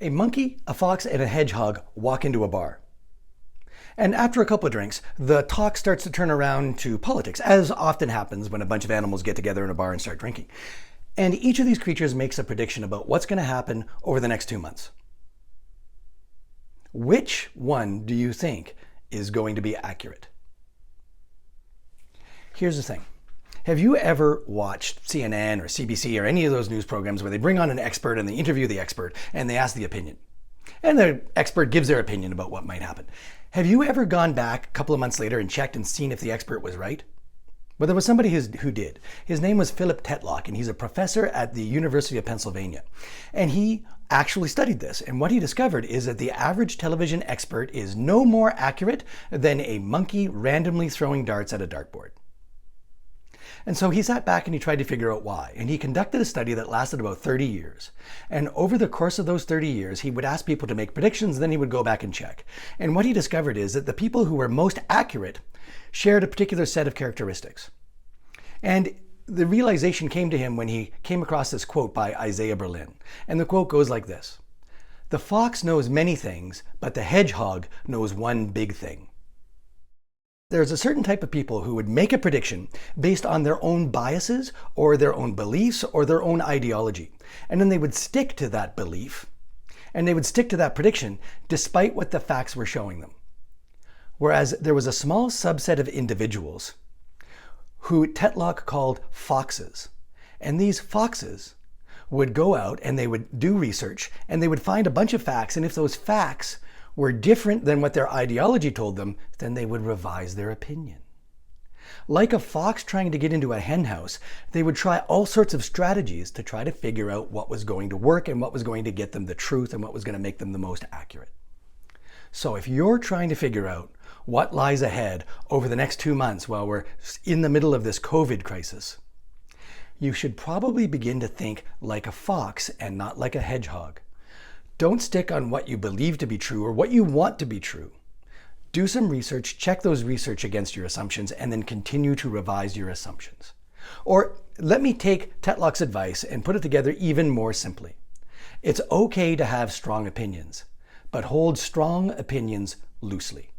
A monkey, a fox, and a hedgehog walk into a bar. And after a couple of drinks, the talk starts to turn around to politics, as often happens when a bunch of animals get together in a bar and start drinking. And each of these creatures makes a prediction about what's going to happen over the next 2 months. Which one do you think is going to be accurate? Here's the thing. Have you ever watched CNN or CBC or any of those news programs where they bring on an expert and they interview the expert and they ask the opinion? And the expert gives their opinion about what might happen. Have you ever gone back a couple of months later and checked and seen if the expert was right? Well, there was somebody who did. His name was Philip Tetlock, and he's a professor at the University of Pennsylvania. And he actually studied this. And what he discovered is that the average television expert is no more accurate than a monkey randomly throwing darts at a dartboard. And so he sat back and he tried to figure out why. And he conducted a study that lasted about 30 years. And over the course of those 30 years, he would ask people to make predictions, then he would go back and check. And what he discovered is that the people who were most accurate shared a particular set of characteristics. And the realization came to him when he came across this quote by Isaiah Berlin. And the quote goes like this: "The fox knows many things, but the hedgehog knows one big thing." There's a certain type of people who would make a prediction based on their own biases or their own beliefs or their own ideology. And then they would stick to that belief and they would stick to that prediction despite what the facts were showing them. Whereas there was a small subset of individuals who Tetlock called foxes. And these foxes would go out and they would do research and they would find a bunch of facts. And if those facts were different than what their ideology told them, then they would revise their opinion. Like a fox trying to get into a hen house, they would try all sorts of strategies to try to figure out what was going to work and what was going to get them the truth and what was going to make them the most accurate. So if you're trying to figure out what lies ahead over the next 2 months while we're in the middle of this COVID crisis, you should probably begin to think like a fox and not like a hedgehog. Don't stick on what you believe to be true or what you want to be true. Do some research, check those research against your assumptions, and then continue to revise your assumptions. Or let me take Tetlock's advice and put it together even more simply. It's okay to have strong opinions, but hold strong opinions loosely.